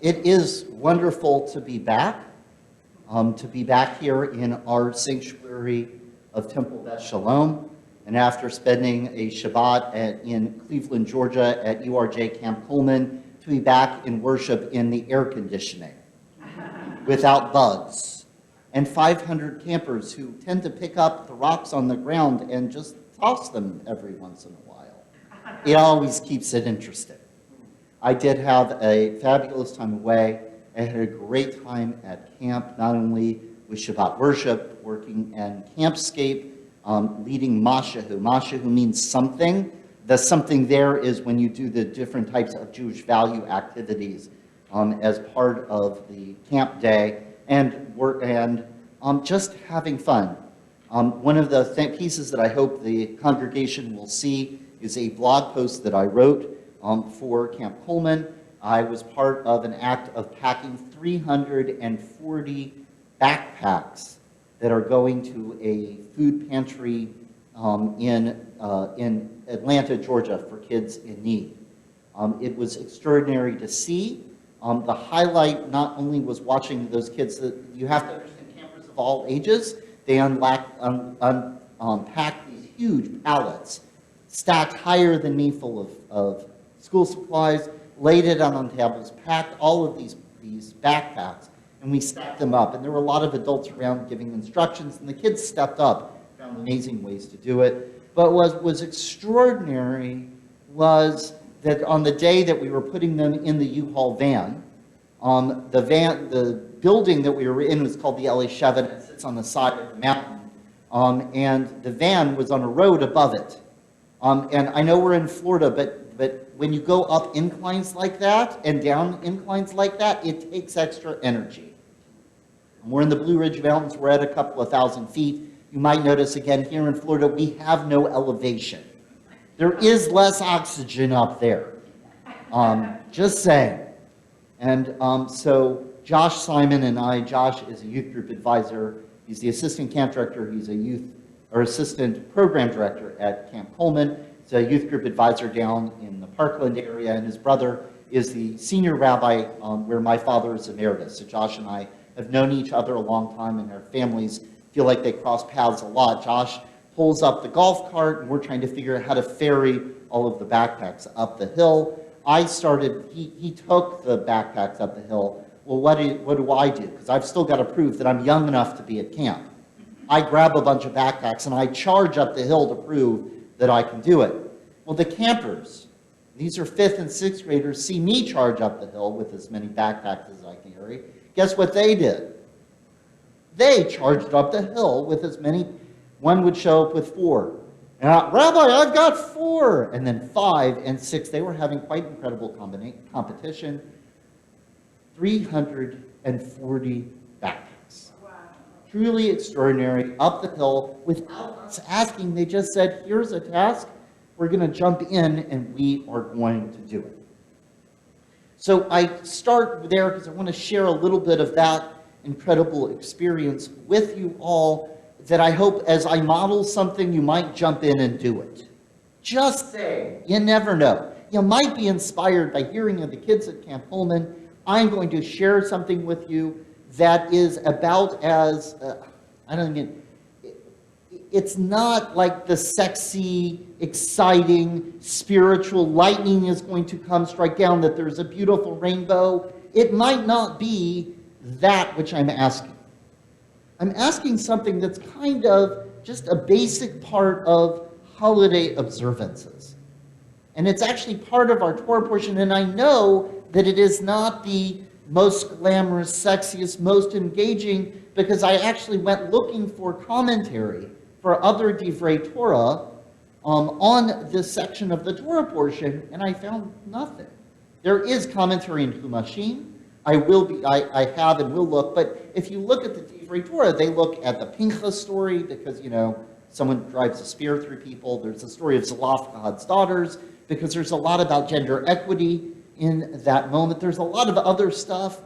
It is wonderful to be back here in our sanctuary of Temple Beth Shalom, and after spending a Shabbat in Cleveland, Georgia at URJ Camp Coleman, to be back in worship in the air conditioning without bugs, and 500 campers who tend to pick up the rocks on the ground and just toss them every once in a while. It always keeps it interesting. I did have a fabulous time away. I had a great time at camp, not only with Shabbat worship, working in Campscape, leading Mashahu. Mashahu means something. The something there is when you do the different types of Jewish value activities as part of the camp day, and just having fun. One of the pieces that I hope the congregation will see is a blog post that I wrote for Camp Coleman. I was part of an act of packing 340 backpacks that are going to a food pantry in Atlanta, Georgia, for kids in need. It was extraordinary to see. The highlight not only was watching those kids, that you have to understand, campers of all ages, they unpacked these huge pallets, stacked higher than me, full of school supplies, laid it on tables, packed all of these backpacks, and we stacked them up. And there were a lot of adults around giving instructions, and the kids stepped up, found amazing ways to do it. But what was extraordinary was that on the day that we were putting them in the U-Haul van, the building that we were in was called the LA Shevet. It sits on the side of the mountain, and the van was on a road above it. And I know we're in Florida, but when you go up inclines like that and down inclines like that, it takes extra energy. And we're in the Blue Ridge Mountains. We're at a couple of thousand feet. You might notice again here in Florida, we have no elevation. There is less oxygen up there. Just saying. And so Josh Simon and I, Josh is a youth group advisor. He's the assistant camp director. He's a assistant program director at Camp Coleman. He's a youth group advisor down in the Parkland area, and his brother is the senior rabbi where my father is emeritus. So Josh and I have known each other a long time, and our families feel like they cross paths a lot. Josh pulls up the golf cart, and we're trying to figure out how to ferry all of the backpacks up the hill. He took the backpacks up the hill. Well, what do I do? Because I've still got to prove that I'm young enough to be at camp. I grab a bunch of backpacks, and I charge up the hill to prove that I can do it. Well, the campers, these are 5th and 6th graders, see me charge up the hill with as many backpacks as I can carry. Guess what they did? They charged up the hill with as many. One would show up with 4. And Rabbi, I've got 4. And then 5 and 6. They were having quite incredible competition. 340 backpacks. Wow. Truly extraordinary, up the hill, without us asking. They just said, here's a task. We're going to jump in, and we are going to do it. So I start there because I want to share a little bit of that incredible experience with you all, that I hope as I model something, you might jump in and do it. Just say, you never know. You might be inspired by hearing of the kids at Camp Coleman. I'm going to share something with you that is about as, it's not like the sexy, exciting, spiritual lightning is going to come strike down, that there's a beautiful rainbow. It might not be that which I'm asking. I'm asking something that's kind of just a basic part of holiday observances. And it's actually part of our Torah portion, and I know that it is not the most glamorous, sexiest, most engaging, because I actually went looking for commentary for other Divrei Torah on this section of the Torah portion, and I found nothing. There is commentary in Humashim. I have and will look, but if you look at the Divrei Torah, they look at the Pinchas story, because, someone drives a spear through people. There's the story of Zelophehad's daughters, because there's a lot about gender equity in that moment. There's a lot of other stuff.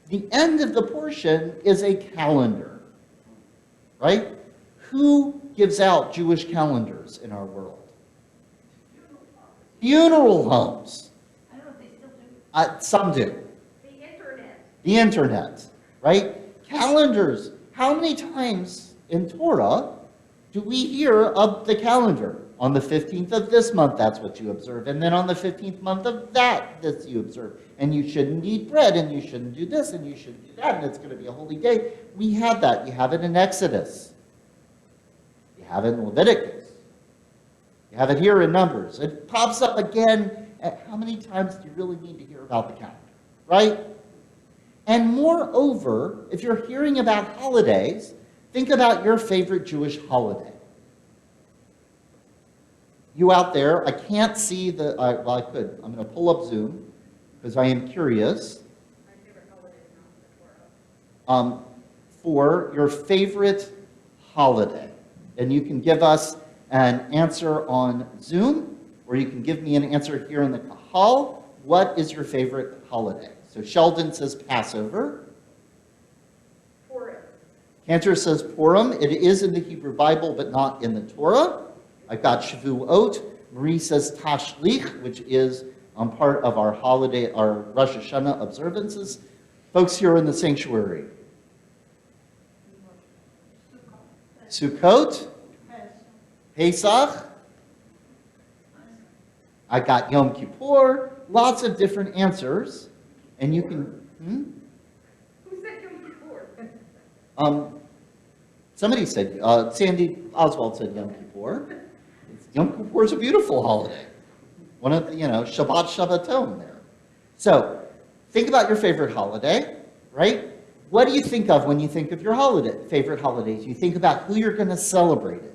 The end of the portion is a calendar, right? Who gives out Jewish calendars in our world? Funeral homes. I don't know if they still do. Some do. They enter The internet, right? Calendars. How many times in Torah do we hear of the calendar? On the 15th of this month, that's what you observe. And then on the 15th month of that, this you observe. And you shouldn't eat bread, and you shouldn't do this, and you shouldn't do that, and it's going to be a holy day. We have that. You have it in Exodus. You have it in Leviticus. You have it here in Numbers. It pops up again. How many times do you really need to hear about the calendar, right? And moreover, if you're hearing about holidays, think about your favorite Jewish holiday. You out there, I can't see the, well, I could. I'm going to pull up Zoom because I am curious. My favorite holiday is not the Torah. For your favorite holiday. And you can give us an answer on Zoom, or you can give me an answer here in the Kahal. What is your favorite holiday? So Sheldon says Passover. Purim. Cantor says Purim. It is in the Hebrew Bible, but not in the Torah. I've got Shavuot. Marie says Tashlich, which is part of our holiday, our Rosh Hashanah observances. Folks here in the sanctuary. Sukkot. Pesach. I got Yom Kippur. Lots of different answers. And you can... Who said Yom Kippur? Somebody said, Sandy Oswald said Yom Kippur. Yom Kippur is a beautiful holiday. One of the, Shabbat Shabbaton there. So, think about your favorite holiday, right? What do you think of when you think of your favorite holidays? You think about who you're going to celebrate it.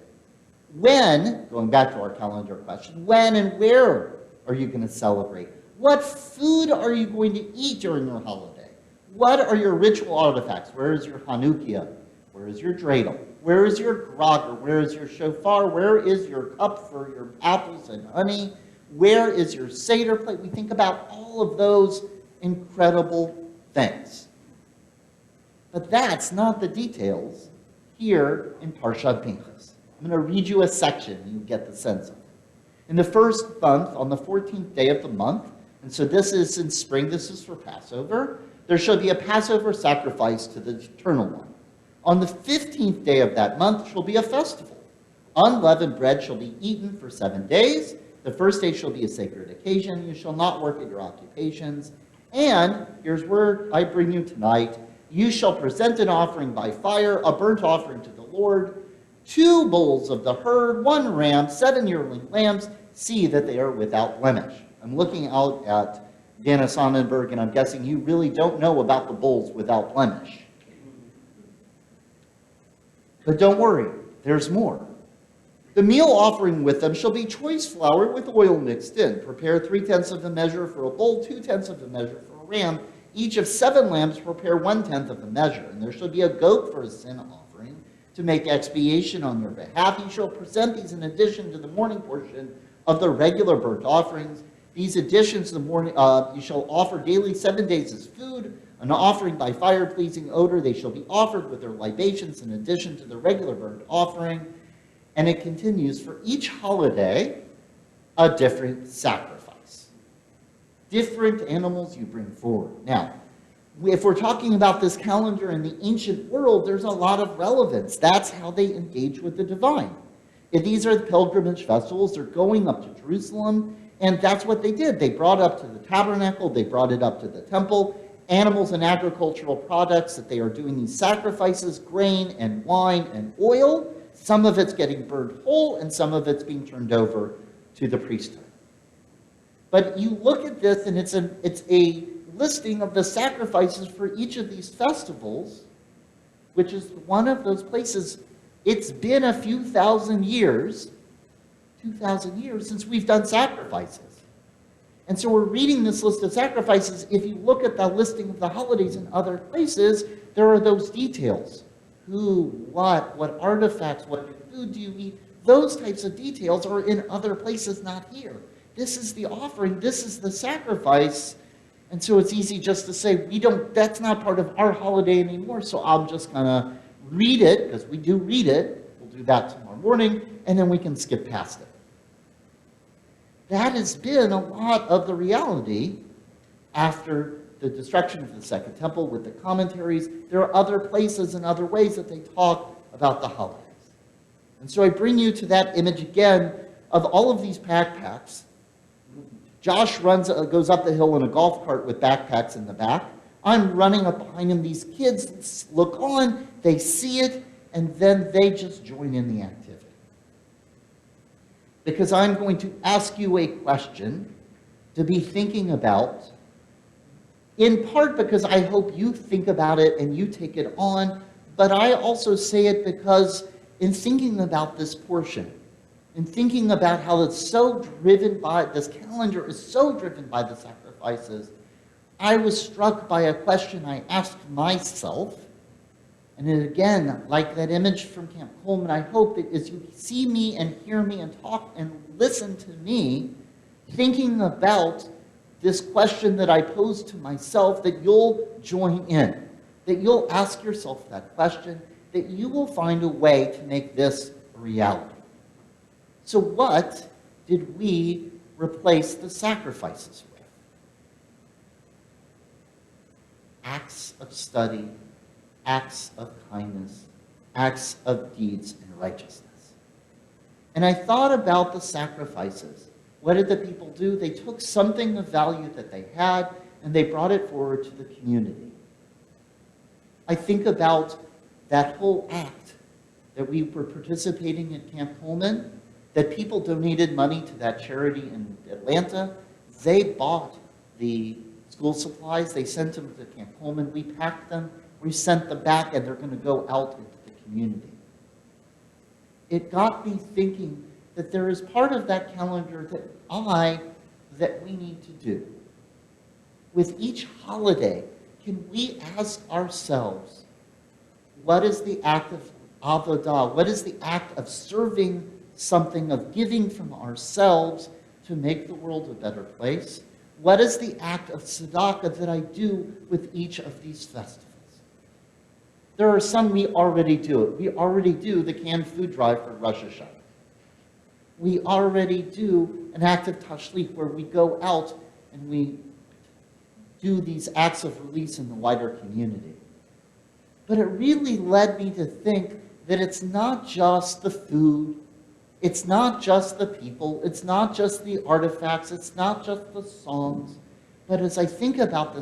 When, going back to our calendar question, when and where are you going to celebrate? What food are you going to eat during your holiday? What are your ritual artifacts? Where is your Hanukkah? Where is your dreidel? Where is your grogger? Where is your shofar? Where is your cup for your apples and honey? Where is your Seder plate? We think about all of those incredible things. But that's not the details here in Parshat Pinchas. I'm going to read you a section and you get the sense of it. In the first month, on the 14th day of the month, and so this is in spring, this is for Passover, there shall be a Passover sacrifice to the Eternal One. On the 15th day of that month shall be a festival. Unleavened bread shall be eaten for 7 days. The first day shall be a sacred occasion. You shall not work at your occupations. And here's where I bring you tonight. You shall present an offering by fire, a burnt offering to the Lord, 2 bulls of the herd, 1 ram, 7 yearling lambs. See that they are without blemish. I'm looking out at Dana Sonnenberg, and I'm guessing you really don't know about the bulls without blemish. But don't worry, there's more. The meal offering with them shall be choice flour with oil mixed in. Prepare 3/10 of the measure for a bull, 2/10 of the measure for a ram. Each of 7 lambs prepare 1/10 of the measure. And there shall be a goat for a sin offering to make expiation on your behalf. You shall present these in addition to the morning portion of the regular burnt offerings. These additions to the morning, you shall offer daily 7 days as food, an offering by fire-pleasing odor. They shall be offered with their libations in addition to the regular burnt offering. And it continues, for each holiday, a different sacrifice. Different animals you bring forward. Now, if we're talking about this calendar in the ancient world, there's a lot of relevance. That's how they engage with the divine. If these are the pilgrimage festivals. They're going up to Jerusalem, and that's what they did. They brought up to the tabernacle, they brought it up to the temple, animals and agricultural products that they are doing these sacrifices, grain and wine and oil. Some of it's getting burned whole, and some of it's being turned over to the priesthood. But you look at this, and it's a listing of the sacrifices for each of these festivals, which is one of those places. It's been a few thousand years, 2,000 years, since we've done sacrifices. And so we're reading this list of sacrifices. If you look at the listing of the holidays in other places, there are those details. Who, what artifacts, what food do you eat? Those types of details are in other places, not here. This is the offering, this is the sacrifice. And so it's easy just to say, that's not part of our holiday anymore, so I'm just gonna read it, because we do read it. We'll do that tomorrow morning, and then we can skip past it. That has been a lot of the reality after the destruction of the Second Temple, with the commentaries. There are other places and other ways that they talk about the holidays. And so I bring you to that image again of all of these backpacks. Josh goes up the hill in a golf cart with backpacks in the back. I'm running up behind him. These kids look on, they see it, and then they just join in the activity. Because I'm going to ask you a question to be thinking about, in part because I hope you think about it and you take it on, but I also say it because in thinking about this portion, in thinking about how it's so driven by, this calendar is so driven by the sacrifices, I was struck by a question I asked myself. And then again, like that image from Camp Coleman, I hope that as you see me and hear me and talk and listen to me, thinking about this question that I posed to myself, that you'll join in, that you'll ask yourself that question, that you will find a way to make this a reality. So what did we replace the sacrifices with? Acts of study, acts of kindness, acts of deeds and righteousness. And I thought about the sacrifices. What did the people do? They took something of value that they had and they brought it forward to the community. I think about that whole act that we were participating in Camp Coleman, that people donated money to that charity in Atlanta. They bought the school supplies. They sent them to Camp Coleman. We packed them. We sent them back, and they're going to go out into the community. It got me thinking that there is part of that calendar that we need to do. With each holiday, can we ask ourselves, what is the act of avodah? What is the act of serving something, of giving from ourselves to make the world a better place? What is the act of tzedaka that I do with each of these festivals? There are some we already do it. We already do the canned food drive for Rosh Hashanah. We already do an act of tashlich where we go out and we do these acts of release in the wider community. But it really led me to think that it's not just the food, it's not just the people, it's not just the artifacts, it's not just the songs, but as I think about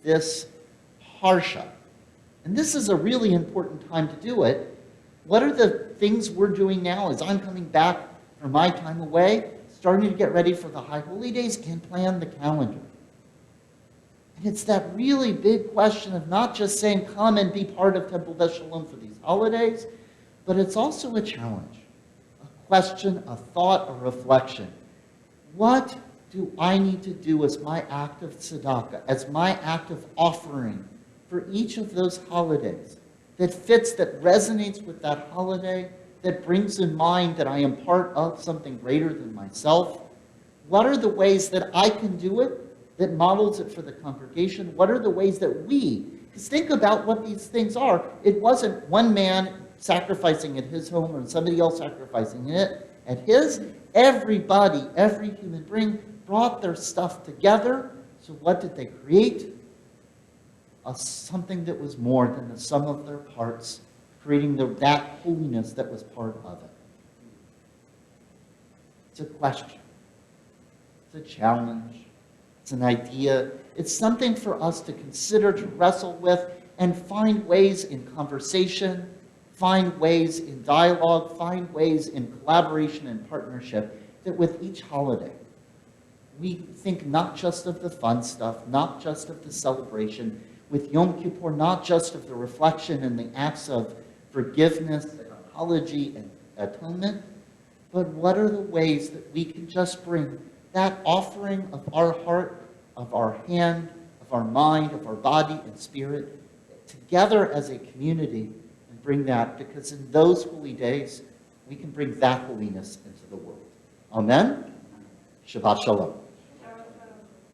this harsha, and this is a really important time to do it, what are the things we're doing now as I'm coming back from my time away, starting to get ready for the High Holy Days and plan the calendar? And it's that really big question of not just saying, come and be part of Temple Shalom for these holidays, but it's also a challenge, a question, a thought, a reflection. What do I need to do as my act of tzedakah, as my act of offering for each of those holidays that fits, that resonates with that holiday, that brings in mind that I am part of something greater than myself? What are the ways that I can do it that models it for the congregation? What are the ways that we, because think about what these things are. It wasn't one man sacrificing at his home or somebody else sacrificing it at his. Everybody, every human being brought their stuff together. So what did they create? Something that was more than the sum of their parts, creating that holiness that was part of it. It's a question. It's a challenge. It's an idea. It's something for us to consider, to wrestle with, and find ways in conversation, find ways in dialogue, find ways in collaboration and partnership, that with each holiday, we think not just of the fun stuff, not just of the celebration, with Yom Kippur, not just of the reflection and the acts of forgiveness and apology and atonement, but what are the ways that we can just bring that offering of our heart, of our hand, of our mind, of our body and spirit together as a community and bring that, because in those holy days, we can bring that holiness into the world. Amen? Shabbat Shalom.